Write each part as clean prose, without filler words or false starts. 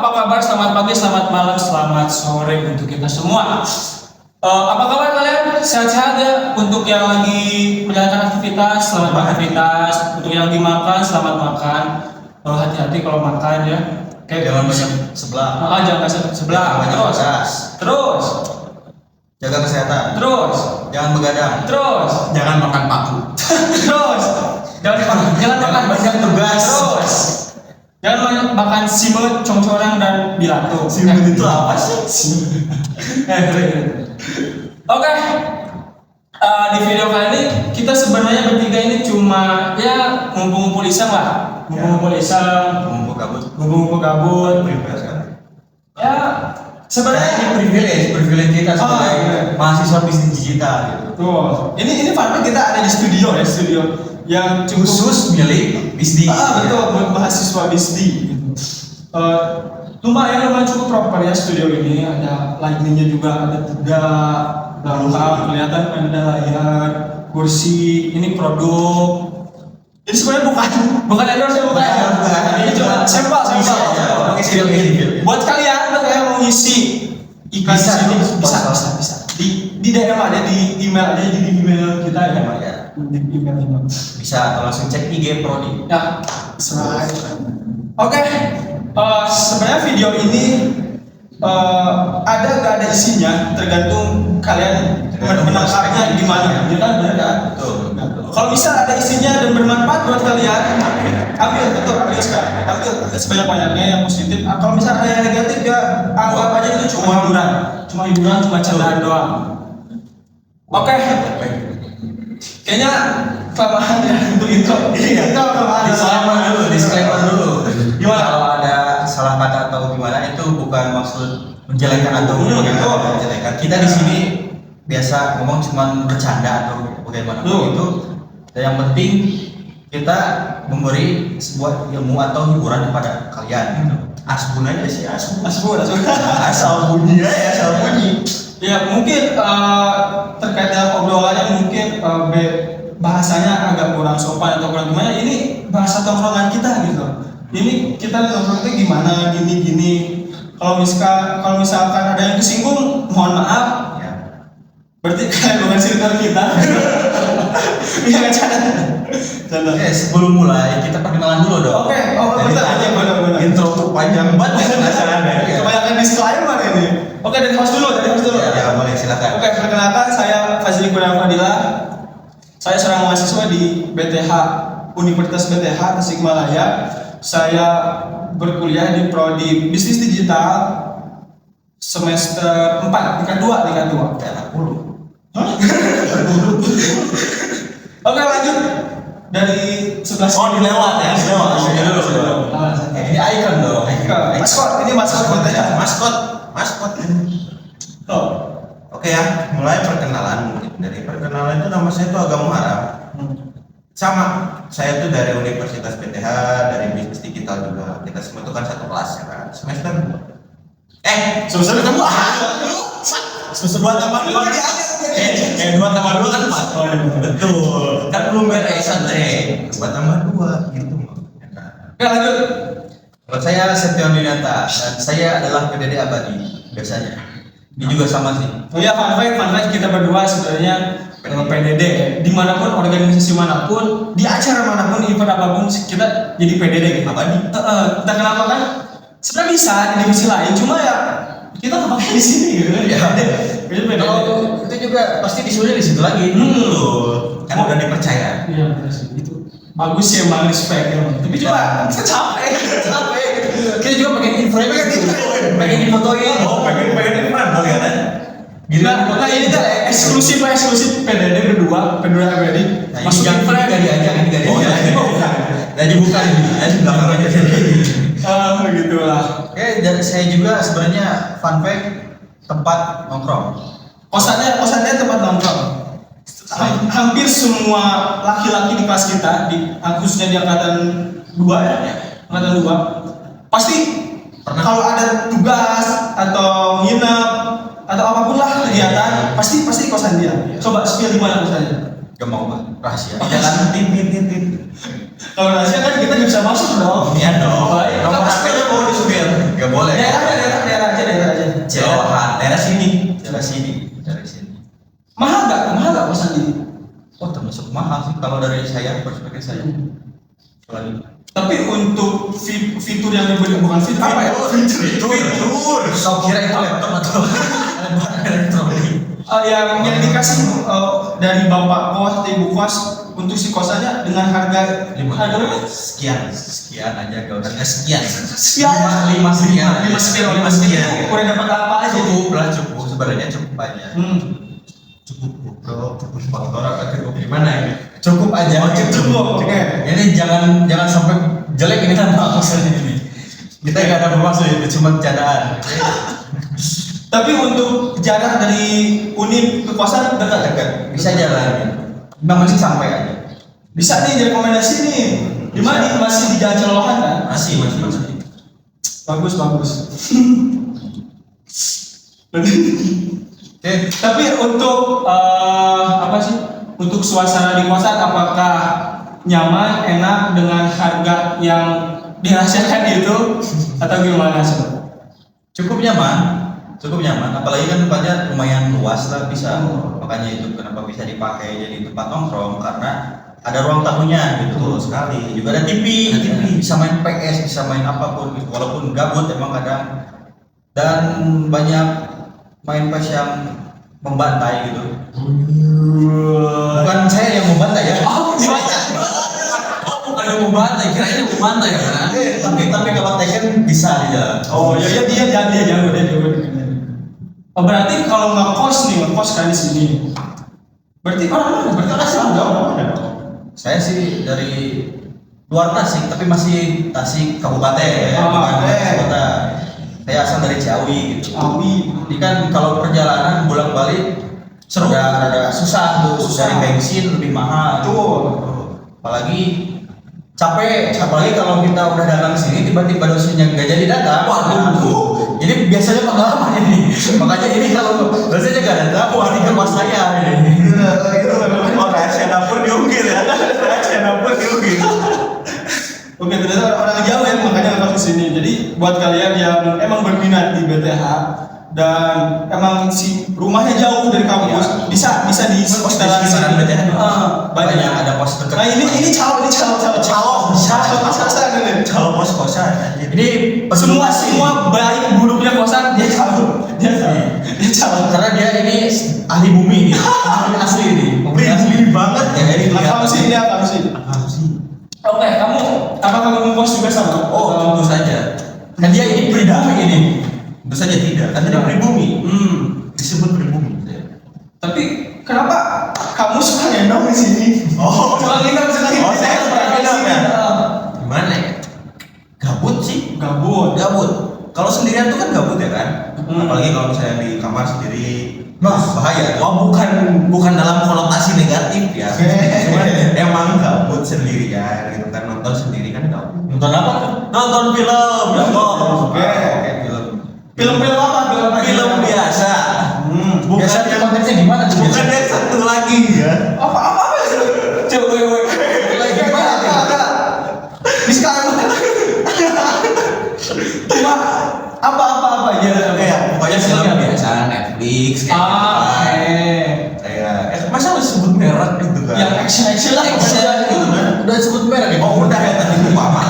apa kabar? Selamat pagi, selamat malam, selamat sore untuk kita semua. Apa kabar kalian? Sehat-sehat ya? Untuk yang lagi menjalankan aktivitas, selamat beraktivitas. Untuk yang lagi makan, selamat makan. Hati-hati kalau makan ya. Jangan banyak sebelah. Jangan sebelah. Terus. Jaga kesehatan. Terus. Jangan begadang. Terus. Jangan makan paku. Terus. Jangan makan banyak tugas. Terus. Jangan makan simut, congcorang dan bilato. Simut itu apa sih? Oke. Di video kali ini kita sebenarnya bertiga ini cuma ya ngumpul-ngumpul iseng lah. Ngumpul-ngumpul iseng, ngumpul-ngumpul gabut. Ya sebenarnya ini privilege kita sebagai mahasiswa bisnis digital gitu. Tuh. Ini fakta kita ada di studio yang cukup Khusus milik BISDI. Betul, mahasiswa BISDI gitu. Lumayan cukup proper ya studio ini, ada lightingnya juga, ada 3 belakang kelihatan, ada layar, kursi, ini produk. Ini sebenarnya bukan endorse ya, bukan. Ini cuma sampel. Buat kalian mau ngisi iklan di sini bisa. Di DM ada, di email ada, di email kita ya. Di email Bisa atau langsung cek IG Prodi. Ya, Oke. Sebenarnya video ini ada gak ada isinya tergantung kalian menangkapnya gimana, ya kan? Benar kan? Betul. Kalau bisa ada isinya dan bermanfaat buat kalian, ambil sebanyak-banyaknya yang positif. Kalau misalnya ada yang negatif ya anggap aja itu cuma hiburan, cuma candaan doang. Oke. Kayaknya kelamaan ya untuk intro. Iya. Disclaimer dulu. Gimana? Kalau ada salah kata atau gimana itu bukan maksud menjelekkan atau bagaimana menjelekkan. Kita di sini biasa ngomong cuma bercanda atau bagaimana itu. Dan yang penting kita memberi sebuah ilmu atau hiburan kepada kalian gitu. Asbun aja sih, asbun. Asal bunyi. Ya mungkin terkait dengan obrolannya mungkin bahasanya agak kurang sopan atau kurang gimana. Ini bahasa tongkrongan kita gitu. Ini kita tongkrongnya gimana gini. Kalau misalkan ada yang kesinggung, mohon maaf. Ya. Berarti kalian bukan circle kita. Iya nggak canda. Sebelum mulai kita perkenalan dulu dong. Oke, benar. Intro panjang banget penasaran. Kebanyakan disclaimer ini. Oke, dari host dulu. Ya, boleh silakan. Oke, perkenalkan saya Fazli Kurniawan Fadila. Saya seorang mahasiswa di BTH Universitas BTH Tasikmalaya. Saya berkuliah di prodi Bisnis Digital semester 4, tingkat 2. Anak dulu. Oke, lanjut dari sebelah sini. Dilewat ya. Ini icon dong. Maskot. Oh. Oke ya, mulai perkenalan mungkin. Dari perkenalan itu nama saya itu Agam Muharram. Sama, saya tuh dari Universitas PTH, dari Bisnis Digital juga. Kita semua itu kan satu kelas ya kan. Semester ketemu. Semester 2 tambah 2 kayak 2 tambah 2 kan 4. Oh, betul. Kan belum beres santai. 2 tambah 2 gitu. Oke, lanjut. Kalau saya Septian Dinata dan saya adalah PDD abadi biasanya. Ini juga sama sih. Oh ya, fun fact kita berdua sebenarnya PDD. Dimanapun, organisasi manapun, di acara manapun, event apapun kita jadi PDD gitu. Abadi. Entah kenapa kan? Sebenarnya bisa di divisi lain, cuma ya kita nggak pakai di sini gitu kan? Ya. Kalau itu juga pasti disuruh di situ lagi. Kan udah dipercaya. Iya benar sih. Itu bagus sih emang respect ya. Tapi juga kita capek. Kita juga pengen difotoin. Pengen info kalian. Nah ini tuh eksklusif PDD berdua abadi. Masuk info nggak diajak ini nggak diajak. Dan dibuka di belakang aja. Begitulah. Oke, dan saya juga sebenarnya fun fact tempat nongkrong. Kosannya tempat nongkrong. Hampir semua laki-laki di kelas kita, khususnya di angkatan 2 ya, angkatan 2, pasti kalau ada tugas atau nginep atau apapun lah kegiatan, pasti kosan dia. Coba spill di mana kosannya? Gak mau rahasia. Jangan tin. Kalau rahasia kan kita nggak bisa masuk dong. Iya dong. Nomor HP-nya mau di spill. Gak boleh. saya selalu. Tapi untuk fitur yang diberi bukan fitur apa ya? Fitur. Kau kira itu laptop atau barang elektronik? Yang dikasih dari bapak kos atau ibu kos untuk si kosannya dengan harga berapa? Sekian aja kau. Harga sekian. Lima sekian. Udah dapat apa aja? Cukup sebenarnya cukup aja. Cukup faktor apa cukup gimana ini? Cukup aja. Cukup. Oke. Ini jangan sampai jelek ini kan maksudnya ini. Kita nggak ada bermaksud itu cuma candaan. Tapi untuk jarak dari unit ke kosan dekat. Bisa jalan. 5 menit sampai aja. Bisa nih rekomendasi nih. Di mana? Masih di Jalan Celolohan kan? Masih. Bagus. Oke. Tapi untuk apa sih? Untuk suasana di kosan apakah nyaman, enak dengan harga yang dirahasiakan itu atau gimana sih? Cukup nyaman, apalagi kan tempatnya lumayan luas lah, bisa makanya itu kenapa bisa dipakai jadi tempat nongkrong karena ada ruang tamunya gitu sekali. Juga ada TV, bisa main PS, bisa main apapun gitu. Walaupun gabut emang kadang, dan banyak main PS yang membantai gitu. Bukan saya yang membantai ya. Bukan yang membantai, kirain membantai ya kan? Tapi kalau Tekken bisa dia. Oh ya dia jago. Oh berarti kalau ngekos kan di sini. Berarti orang asing enggak? Saya sih dari luar Tasik, tapi masih Tasik Kabupaten ya, bukan kota. Saya asal dari Ciawi gitu. Jadi kan kalau perjalanan bolak-balik seru, ada susah tuh, dari bensin lebih mahal. Apalagi capek, apalagi kalau kita udah datang sini tiba-tiba dosennya nggak jadi datang. Waduh, jadi biasanya pengalaman ini. Makanya ini kalau dosennya nggak datang, wah ini ke mas saya ini. Oh, rahasia dapur diukir ya. Oke, ternyata orang jauh ya makanya datang ke sini. Jadi buat kalian yang emang berminat di BTH dan emang si rumahnya jauh dari kampus, bisa di sekitaran sini. BTH banyak ada pos dekat. Nah ini calo kos-kosan. Ini semua baik buruknya kosan dia calo. Karena dia ini ahli bumi ini, ahli asli ini, Bumi banget ya ini Akam sih. Oke, apa kamu ngekos juga sama? Oh, tentu saja. Kan dia ini pribumi ini. Tentu saja tidak. Kan dia pribumi. Disebut pribumi. Tapi kenapa kamu suka ngendong di sini? Oh, Suka saya suka ngendong ya. Gimana ya? Gabut sih. Gabut. Kalau sendirian tuh kan gabut ya kan. Apalagi kalau misalnya di kamar sendiri. Bahaya. Oh bukan dalam konotasi negatif ya. Cuman emang gabut sendirian gitu kan, nonton sendiri kan gabut. Nonton apa? Nonton film. Oke, Film apa? Film biasa. Biasa dia konteksnya gimana tuh? Bukan yang satu lagi ya. Apa? Coba. Lagi gimana? Di sekarang. Apa aja Pokoknya film biasa Netflix Kayak masa harus sebut merek gitu kan? yang action lah. gitu kan? Udah sebut merek ya? Oh udah ya tadi lupa apa?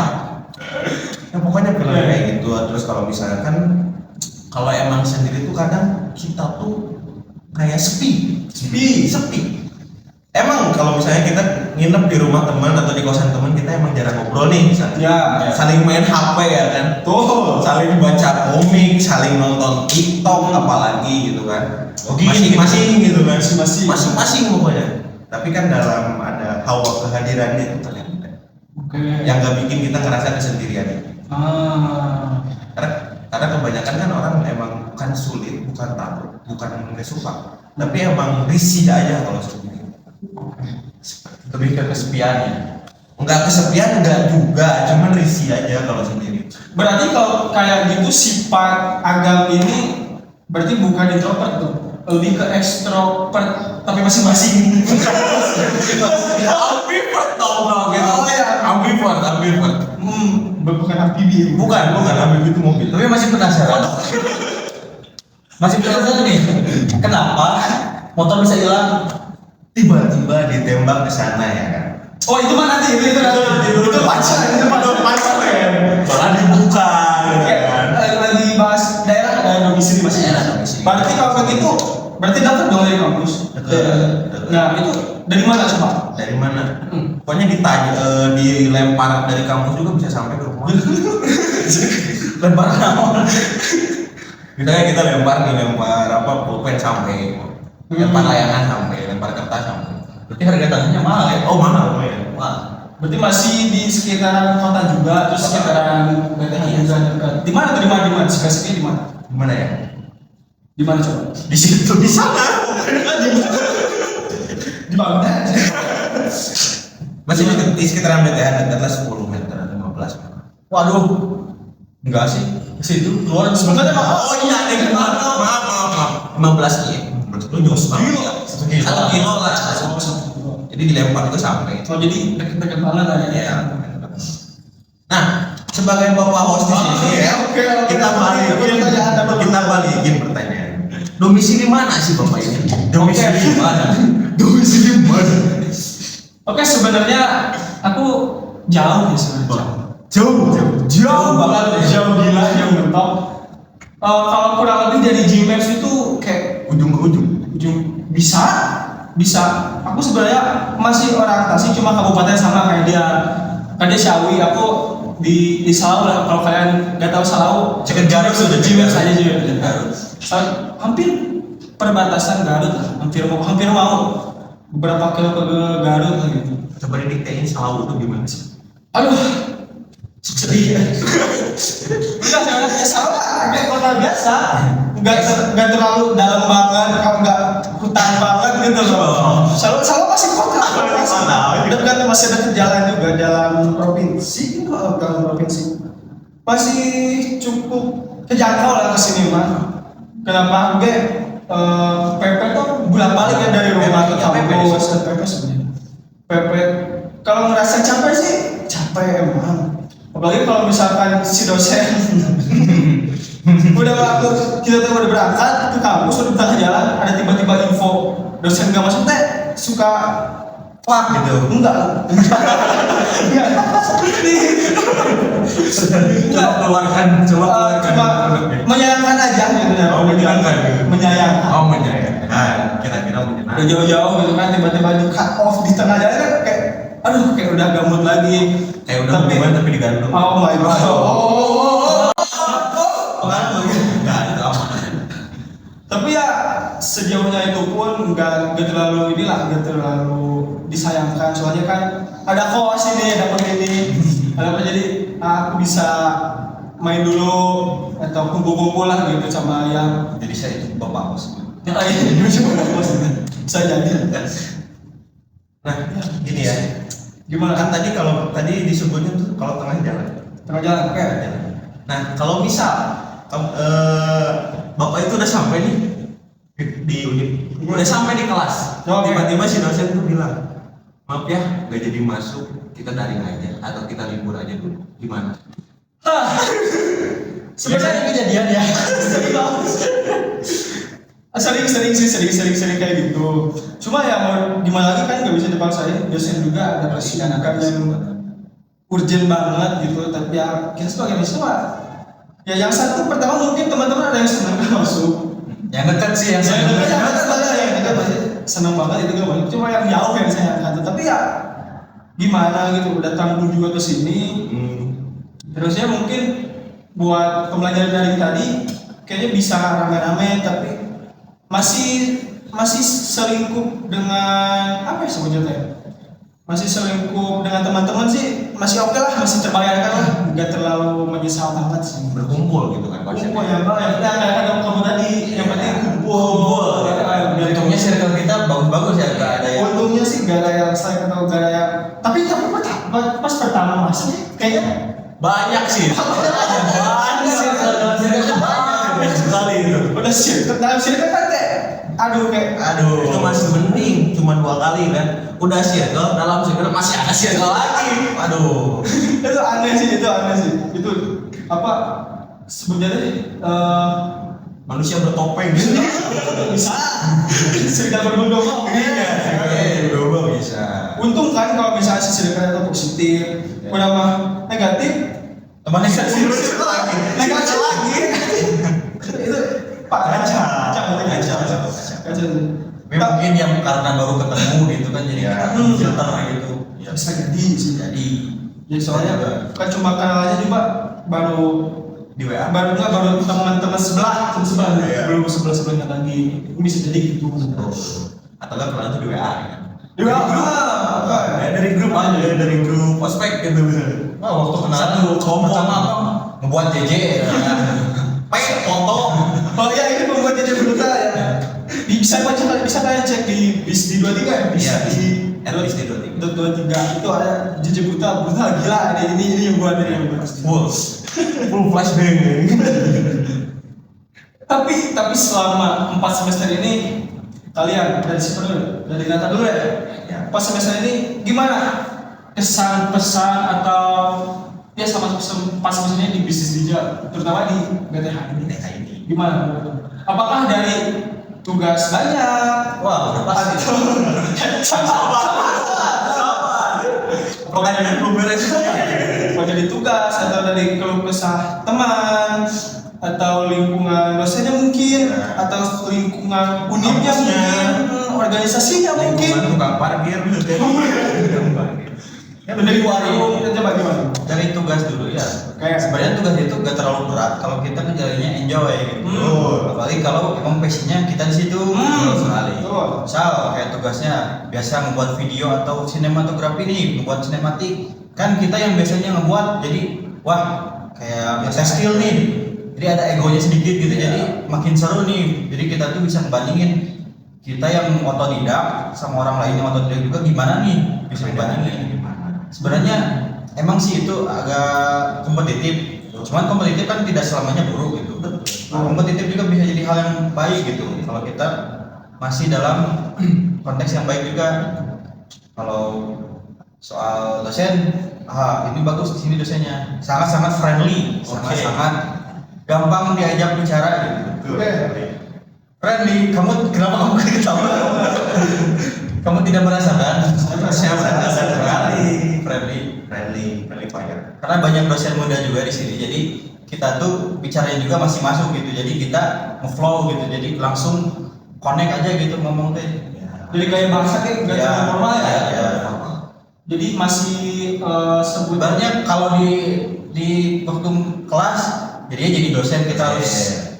Ya pokoknya film kayak gitu. Terus kalau misalkan kalau emang sendiri tuh kadang kita tuh kayak sepi. Emang kalau misalnya kita nginep di rumah teman atau di kosan teman, kita emang jarang ngobrol nih misalnya. Ya. Saling main HP ya kan. Tuh. Saling baca komik, saling nonton TikTok apalagi gitu kan. Masing-masing gitu kan. Masing-masing Pokoknya. Tapi kan dalam ada hawa kehadirannya itu kan yang nggak bikin kita ngerasa kesendirian. Karena kebanyakan kan orang emang bukan sulit, bukan takut, bukan nggak suka, tapi emang risih aja kalau sendiri. Lebih ke kesepiannya. Enggak kesepian enggak juga, cuman risih aja kalau sendiri. Berarti kalau kayak gitu sifat Agam ini berarti bukan introvert tuh, lebih ke extrovert tapi masing-masing. Ambivert dong gitu. Ambivert. Bukan amfibi. Bukan ambil itu mobil. Tapi masih penasaran. Nih, kenapa motor bisa hilang? Tiba-tiba ditembak ke sana ya kan. Oh itu mah nanti itu pacar itu Malah dibuka gitu kan. lagi bahas daerah ada domisili masih. Daerah domisili. Berarti kalau begitu berarti dapat dong dari kampus. Dekat. Nah itu dari mana coba? Dari mana? Pokoknya ditanya, dilempar dari kampus juga bisa sampai ke rumah. Lempar naon? Kita lempar apa pulpen sampai, lempar layangan sampai, lempar kertas sampai. Berarti harga tanahnya mahal ya? Oh mahal ya. Mahal. Berarti masih di sekitaran kota juga, terus sekitaran BTH juga dekat. Di mana tuh di mana? Spesifiknya di mana? Gimana ya? Di mana coba? Di situ, di sana. Di mana? Masih di sekitaran BTH dekatlah 10 meter, 15 meter. Waduh, Enggak sih. ke situ keluar sebenarnya mah. Oh iya, maaf. 15 kilo. Lu jauh banget. 1 kilo lah. Jadi dilempar itu sampai. Oh jadi deket-deket banget lah ya. Ya. Nah, sebagai bapak host di sini ya, kita balikin pertanyaan. Domisili mana sih bapak ini? Domisili mana? Domisili mana? Oke sebenarnya aku jauh ya sebenarnya. Jauh Banget ya. Jauh gila, jauh mentok. Kalau kurang lebih dari Gmaps itu kayak ujung ke ujung. bisa. Aku sebenarnya masih orang Tasik, cuma kabupaten sama kayak dia. Kan dia Syawi, aku di Salau lah. Kalau kalian nggak tahu Salau, Ceket Garut sudah Gmaps aja juga. Garut. Hampir perbatasan Garut lah. Hampir mau beberapa kilo ke Garut lah gitu. Coba didiktein Salau itu gimana sih? Aduh, sedih ya. Enggak sebenarnya sama kayak kota biasa. Enggak terlalu dalam banget, enggak hutan banget gitu loh. Selalu masih kota. Dekat masih dekat jalan juga, jalan provinsi, jalan provinsi. Masih cukup terjangkau lah kesini mah. Kenapa? PP tuh bolak-balik ya dari rumah ke kampus. PP sebenarnya. PP kalau ngerasa capek sih capek emang. Apalagi kalau misalkan si dosen udah waktu kita tuh udah berangkat ke kampus udah di tengah jalan ada tiba-tiba info dosen gak masuk teh suka Fuck gitu. enggak Keluarkan, cuma menyayangkan aja gitu ya. Oh, menyenangkan gitu. Menyayangkan. Oh menyayang. Nah, kira-kira menyenangkan. Udah jauh-jauh gitu kan tiba-tiba di cut off di tengah jalan kan kayak aduh kayak udah gamut lagi. Kayak udah hubungan tapi digantung. Oh my god. Enggak, itu apa? Tapi ya sejauhnya itu pun nggak terlalu inilah, nggak terlalu disayangkan. Soalnya kan ada kos ini, dapat ini, ada apa jadi aku bisa main dulu atau kumpul-kumpul lah gitu sama yang Jadi saya itu bapak bos. ini cuma kos bisa jadi. Nah, gini ya. Gimana Kan tadi kalau tadi disebutnya tuh kalau tengah jalan. tengah jalan oke. Nah, kalau misal bapak itu udah sampai nih di unit, udah sampai di kelas. Oke. Tiba-tiba si dosen tuh bilang, maaf ya, nggak jadi masuk, kita daring aja atau kita libur aja dulu. Gimana? Sebenarnya kejadian ya. sering kayak gitu. Cuma ya mau gimana lagi kan nggak bisa dipaksain. Dosen juga ada kesibukan yang urgent banget gitu. Tapi ya kita sebagai mahasiswa, ya yang satu pertama mungkin teman-teman ada yang senang kan masuk. Yang dekat sih yang Yang saya. dekat ada yang dekat pasti senang banget itu gak banyak. Cuma yang jauh yang saya angkat. Tapi ya gimana gitu udah tanggung juga ke sini. Terusnya mungkin buat pembelajaran daring tadi kayaknya bisa rame-rame tapi masih selingkup dengan apa ya sebetulnya masih selingkup dengan teman-teman sih masih oke lah, masih terbayarkan lah, nggak terlalu menyesal banget sih. Berkumpul gitu kan Kumpul ya bang, yang kayak kamu tadi yang penting kumpul. Untungnya circle kita bagus-bagus ya, nggak ada yang Untungnya sih gak ada yang saya atau gak ada yang tapi pas pertama masuk kayaknya Banyak sih. banyak sekali itu. Udah circle dalam circle kan kayak aduh itu masih mending cuma 2 kali kan. Udah circle dalam circle masih ada circle lagi. Aduh. itu aneh sih itu apa sebenarnya Manusia bertopeng gitu. bisa circle bergondong Iya, berubah Bisa. Untung kan kalau misalnya sisi dekat itu positif, udah mah negatif, Teman negatif lagi, negatif lagi. Itu pak kacau. Mungkin yang karena baru ketemu gitu kan jadi filter gitu. Bisa jadi sih. Jadi Soalnya kan cuma kenalannya juga baru di WA. baru teman-teman sebelah belum sebelahnya lagi, bisa jadi gitu. Atau kan kenalan tuh di WA kan. Di WA Dari grup aja, dari grup ospek gitu bisa. Nah, waktu kenalan Satu kelompok. sama apa? Ngebuat JJ ya kan. Pakai foto. Oh iya, ini membuat jadi berita ya. Bisa kalian cek di bis di 23 ya? Iya, di bis di 23. 23 itu ada JJ Buta gila, ini yang buat ini yang buat. Full flashbang. Tapi selama 4 semester ini kalian dari siapa dulu? Dari Nata dulu ya? 4 semester ini gimana? Kesan pesan atau ya sama 4 semester ini di bisnis digital, terutama di BTH ini. Gimana? Apakah dari tugas banyak? Wah, udah pasti. Pokoknya dari belum beres. Mau jadi tugas atau dari keluh kesah teman atau lingkungan dosennya mungkin atau lingkungan unitnya mungkin organisasinya mungkin Tukang parkir. ya dari warung kita coba gimana Dari tugas dulu ya. Kayak- Sebenarnya tugas itu gak terlalu berat kalau kita ngejalaninnya enjoy gitu. Apalagi kalau emang passionnya kita di situ sekali. Betul. Misal kayak tugasnya biasa membuat video atau sinematografi nih, membuat sinematik. Kan kita yang biasanya ngebuat jadi wah kayak biasa skill nih. Jadi ada egonya sedikit gitu. Jadi makin seru nih. Jadi kita tuh bisa ngebandingin kita yang otodidak sama orang lain yang otodidak juga gimana nih bisa ngebandingin. Sebenarnya emang sih itu agak kompetitif. Cuman kompetitif kan tidak selamanya buruk gitu. Kompetitif juga bisa jadi hal yang baik gitu. Kalau kita masih dalam konteks yang baik juga. Kalau soal dosen, ini bagus di sini dosennya. Sangat-sangat friendly, sangat-sangat gampang diajak bicara gitu. Friendly, kenapa kamu ketawa? Kamu tidak merasakan? Saya merasakan sekali. Friendly fire. Karena banyak dosen muda juga di sini, jadi kita tuh bicaranya juga masih masuk gitu. Jadi kita ngeflow gitu, jadi langsung connect aja gitu ngomong teh. jadi kayak bahasa kayak nggak Ya, terlalu formal ya, ya. jadi masih Sebenarnya kalau di waktu kelas jadinya jadi dosen kita harus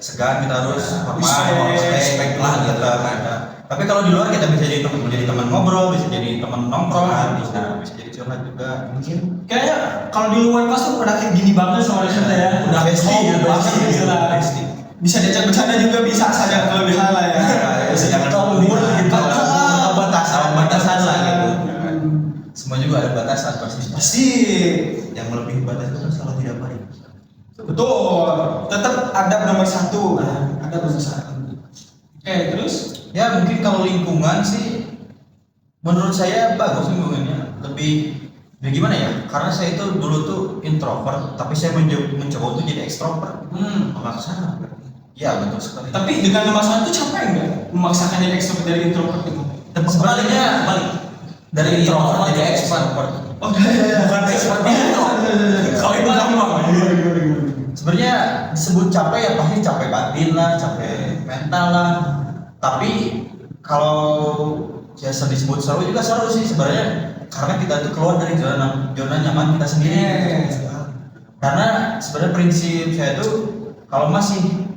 segan, kita harus hormat, respect lah gitu. Tapi kalau di luar kita bisa jadi teman ngobrol, bisa jadi teman nongkrong, bisa jadi curhat juga. Mungkin kayaknya kalau di luar kelas tuh udah kayak gini banget sama dosen ya, Udah bestie, bestie. bisa diajak bercanda juga bisa saja kelebihan lah ya. jangan umur gitu. batasan lah gitu. Semua juga ada batasan pasti. Pasti Yang melebihi batas itu kan selalu tidak baik. betul, tetap adab nomor 1. Adab nomor 1. Oke, terus Ya mungkin kalau lingkungan sih menurut saya bagus lingkungannya, lebih gimana ya, karena saya itu dulu tuh introvert tapi saya mencoba untuk jadi ekstrovert. Memaksa. Ya betul sekali. tapi dengan memaksakan itu capek nggak memaksakan yang ekstrovert dari introvert itu? Sebaliknya dari introvert jadi ekstrovert. Oh iya. Bukan expert itu. Kalau itu gampang. Sebenarnya disebut capek ya pasti capek batin lah, capek mental lah. Tapi kalau ya disebut seru juga seru sih sebenarnya, karena kita tuh keluar dari zona nyaman kita sendiri. Karena sebenarnya prinsip saya tuh kalau masih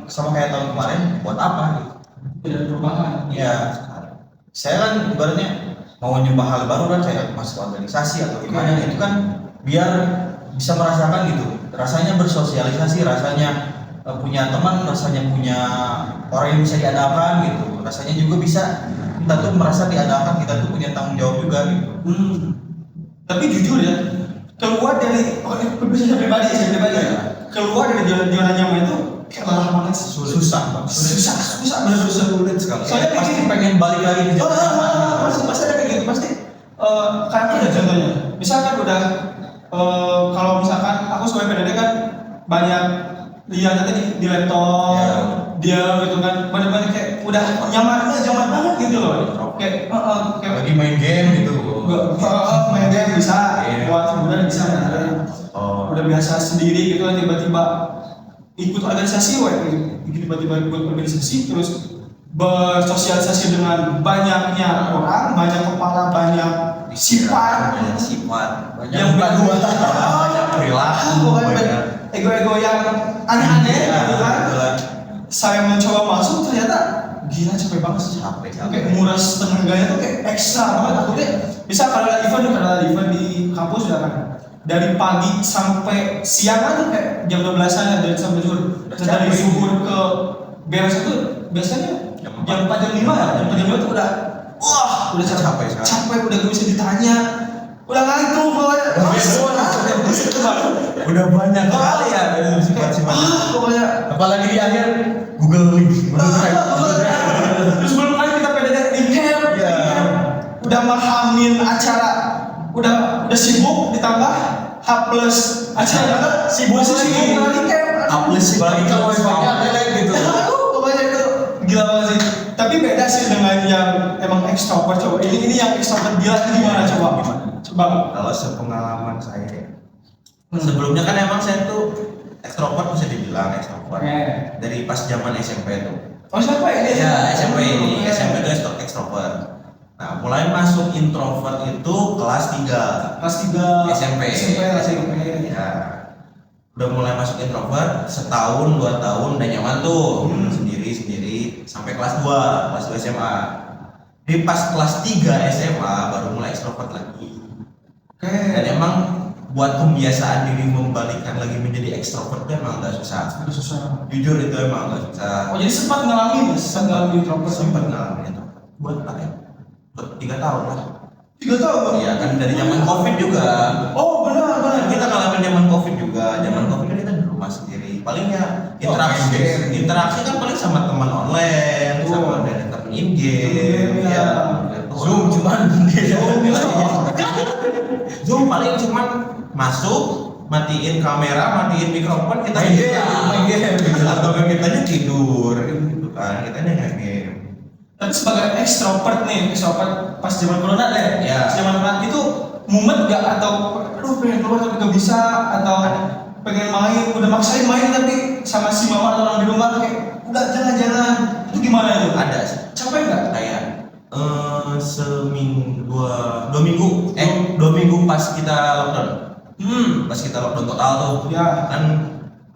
sama kayak tahun kemarin buat apa gitu. Tidak ada perubahan. Ya saya kan ibaratnya mau nyoba hal baru kan, saya masuk organisasi atau gimana itu kan biar bisa merasakan gitu, rasanya bersosialisasi, rasanya punya teman, rasanya punya orang yang bisa diandalkan gitu, rasanya juga bisa kita tuh merasa diandalkan, kita tuh punya tanggung jawab juga gitu. Tapi jujur ya, keluar dari saya pribadi ya, keluar dari zona nyaman itu kayak malah banget sih. Susah bener susah. sulit sekali. Soalnya pasti mikir, pengen balik lagi ke zona nyaman. pasti ada kayak gitu, pasti kayak ada contohnya. Misalkan udah kalau misalkan aku sebagai PDD kan banyak lihat tadi di laptop, dia gitu kan benar-benar kayak udah nyaman banget gitu loh. Kayak lagi main game gitu. main game bisa, Iya. buat hiburan bisa kan. Oh. Udah biasa sendiri gitu kan tiba-tiba ikut organisasi, tiba-tiba ikut organisasi terus bersosialisasi dengan banyaknya orang, banyak kepala, banyak sifat, banyak sifat, yang banyak banyak perilaku, pokoknya banyak ego-ego yang aneh-aneh gitu kan. itulah. Saya mencoba masuk ternyata gila capek banget sih. Capek. Kayak nguras tenaganya tuh kayak ekstra banget. Aku kayak bisa kalau ada event di kampus ya kan. Dari pagi sampai siang kan tuh kayak jam 12-an dari sampai zuhur. Dan dari zuhur ke beres itu biasanya jam 4 jam 5 ya. Jam 4 jam 5 tuh udah udah Capek. capek udah gak bisa ditanya. Udah ngantuk pokoknya. Udah banyak kali ya sifat-sifat. Pokoknya Apalagi di akhir Google Drive. terus belum lagi kita PDD di camp, Iya. udah menghamin acara, udah sibuk ditambah H plus acara sibuk lagi camp. Plus bagi kalau wifi-nya lele gitu. Aduh, pokoknya itu gila banget sih. Tapi beda sih dengan yang emang extrovert coba. Ini yang extrovert gila itu gimana coba? Coba. Kalau sepengalaman saya, sebelumnya kan emang saya tuh ekstrovert, bisa dibilang ekstrovert dari pas zaman SMP tuh. Oh siapa ini? Ya SMP itu ekstrovert. Nah mulai masuk introvert itu kelas 3 Kelas 3 SMP. Ya udah mulai masuk introvert setahun 2 tahun udah nyaman tuh sendiri sampai kelas 2 SMA. Di pas kelas 3 SMA baru mulai ekstrovert lagi. Dan emang buat pembiasaan diri membalikkan lagi menjadi ekstrovert itu emang agak susah. Susah. Jujur itu emang agak susah. Oh jadi sempat ngalamin introvert. Sempat ngalamin itu. Buat apa ya? Buat 3 tahun lah. 3 tahun. Iya kan dari zaman COVID juga. Oh benar. Kita ngalamin zaman COVID juga. Zaman COVID kan kita di rumah sendiri. Palingnya interaksi kan paling sama teman online, sama dari teman in game, ya. Zoom cuman Zoom paling cuman masuk, matiin kamera, matiin mikrofon, kita main game gitu. Atau kitanya tidur gitu kan, kitanya nge-game. Tapi sebagai ekstrovert pas zaman corona deh. Ya. Pas zaman corona itu mumet gak atau aduh pengen keluar tapi gak bisa atau pengen main udah maksain main tapi sama si mama atau orang di rumah kayak udah jangan itu gimana itu? Ada sih. Capek nggak? Kayak seminggu dua minggu pas kita lockdown. Pas kita lockdown total tuh. Ya. Kan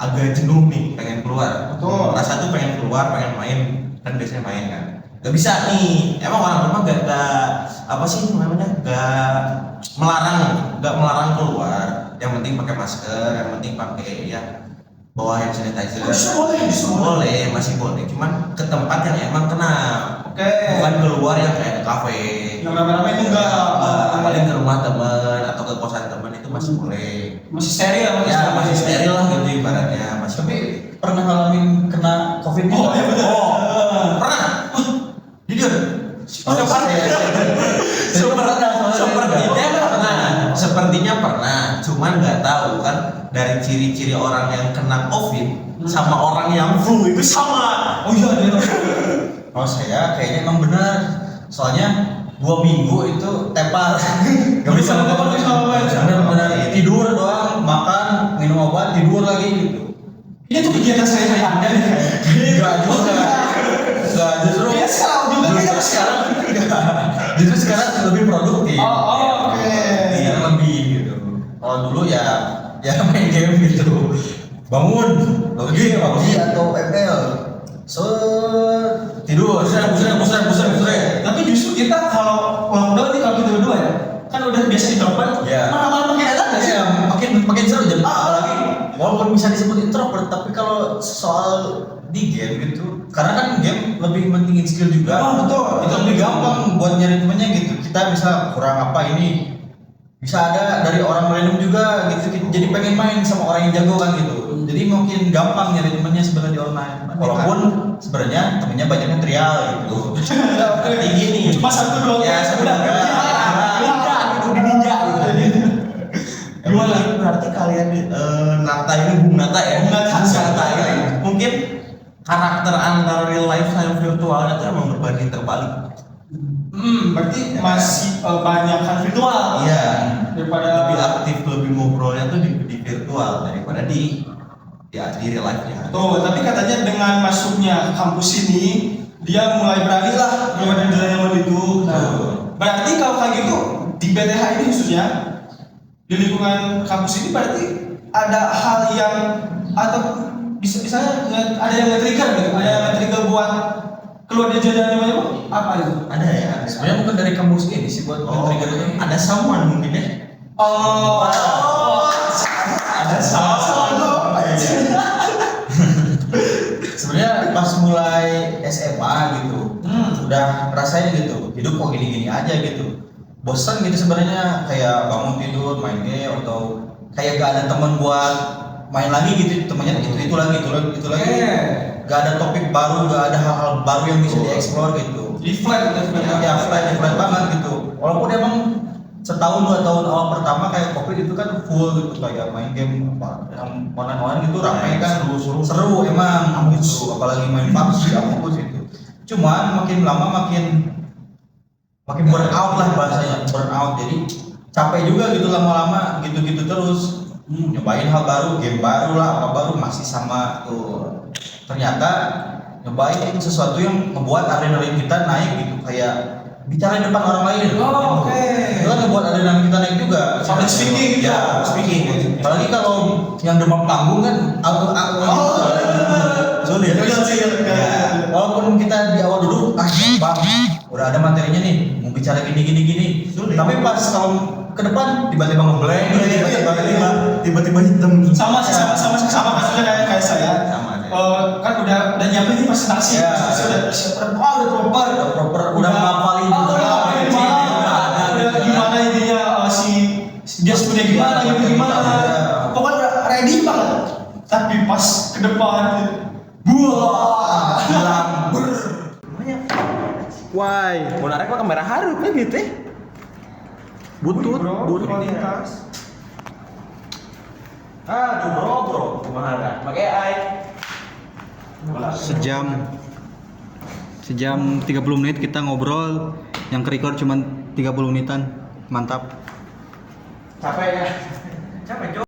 agak jenuh nih pengen keluar. Betul. Rasa tuh pengen keluar, pengen main, kan biasanya main kan. Gak bisa nih, emang orang rumah gak apa sih namanya, gak melarang keluar. Yang penting pakai masker, yang penting pakai ya bawa hand sanitizer. Boleh, masih boleh. Cuman ke tempat yang emang kena. Oke. Bukan keluar yang kayak kafe. Yang rame-rame itu enggak. Paling ke rumah teman atau ke kosan teman itu masih boleh. Masih steril Ya masih steril lah gitu ibaratnya. Masih Tapi boleh. pernah ngalamin kena COVID juga? iya benar. Pernah? Jujur? Sepertinya pernah, cuman nggak tahu kan dari ciri-ciri orang yang kena COVID sama orang yang flu itu sama. Oh iya dia. Oh saya kayaknya emang benar. Soalnya 2 minggu itu tepar. Gak bisa ngapa-ngapain. Benar-benar tidur doang, makan, minum obat, tidur lagi gitu. Ini tuh kegiatan saya Anda nih. Enggak juga. Enggak justru. Iya sekarang juga Justru sekarang. Justru sekarang lebih produktif. Oh, oke. Sekarang lebih gitu. Kalau dulu ya main game gitu. Bangun, lagi PUBG atau ML. Tidur, busret. Tapi justru kita kalau lockdown nih kalau kita berdua ya, kan udah biasa introvert, Iya. malah makin enak nggak sih? Iya, makin seru jadi apalagi walaupun bisa disebut introvert tapi kalau soal di game gitu karena kan game lebih mentingin skill juga. Oh, betul. Itu lebih gampang buat nyari temennya gitu. Kita bisa kurang apa ini bisa ada dari orang random juga gitu, jadi pengen main sama orang yang jago kan gitu. Jadi mungkin gampang nyari temennya sebenarnya di online. Walaupun sebenarnya temennya banyaknya trial gitu. Tinggi nih. Cuma satu doang. Ya, satu Udah, doang. ninja gitu, di ninja gitu. Gimana? Berarti kalian Nata ini Bung Nata ya? Bung Nata. Nata ya. Mungkin karakter antara real life sama virtualnya itu emang berbanding terbalik. Berarti masih banyak kan virtual. Iya. Daripada Lebih aktif, lebih ngobrolnya tuh di virtual daripada di real life-nya. Tuh, tapi katanya dengan masuknya kampus ini dia mulai berani lah keluar dari zona nyaman itu. Nah, berarti kalau kayak gitu di BTH ini khususnya di lingkungan kampus ini berarti ada hal yang atau bisa ada yang nge-trigger gitu, ada yang nge-trigger buat keluar dari zona nyaman itu apa itu? Ada ya. Sebenarnya bukan dari kampus ini sih buat trigger ini. Ada someone mungkin ya. Oh, Ada someone. Sebenarnya pas mulai SMA gitu, udah rasanya gitu, hidup kok gini-gini aja gitu, bosan gitu sebenarnya, kayak bangun tidur main game atau kayak gak ada teman buat main lagi gitu, temannya itu lagi, gak ada topik baru, gak ada hal-hal baru yang bisa dieksplor gitu. di flat Ya flat banget gitu. Walaupun emang setahun 2 tahun awal pertama kayak COVID itu kan full gitu, kayak main game apa yang online gitu ramai kan, seru emang gitu, apalagi main PUBG apa gitu. Cuman makin lama makin burn out lah bahasanya, burn out. Jadi capek juga gitu lama-lama gitu-gitu terus. Nyobain hal baru, game baru lah, apa baru masih sama tuh. Ternyata nyobain sesuatu yang membuat adrenalin kita naik gitu, kayak bicara di depan orang lain. Oh, oke. Itu kan ngebuat adrenalin kita naik juga. Public speaking gitu. Ya, speaking. Apalagi kalau yang demam panggung kan sulit. Ya. Walaupun kita di awal dulu bang, udah ada materinya nih, mau bicara gini. Tapi pas kalau ke depan tiba-tiba ngeblank, tiba-tiba hitam. sama maksudnya kayak saya. Kan udah nyiapin nih presentasi, Ya. udah proper, udah ngapalin udah gimana intinya dia sebenarnya gimana, pokoknya udah ready banget. Tapi pas ke depan, buah, hilang. Why? Mau narik mah kamera harus kan gitu ya? Butut. kualitas. Aduh bro, kumaha dah? Pakai AI. Sejam 30 menit kita ngobrol, yang ke-record cuma 30 menitan. Mantap. Capek ya? Capek, Jo.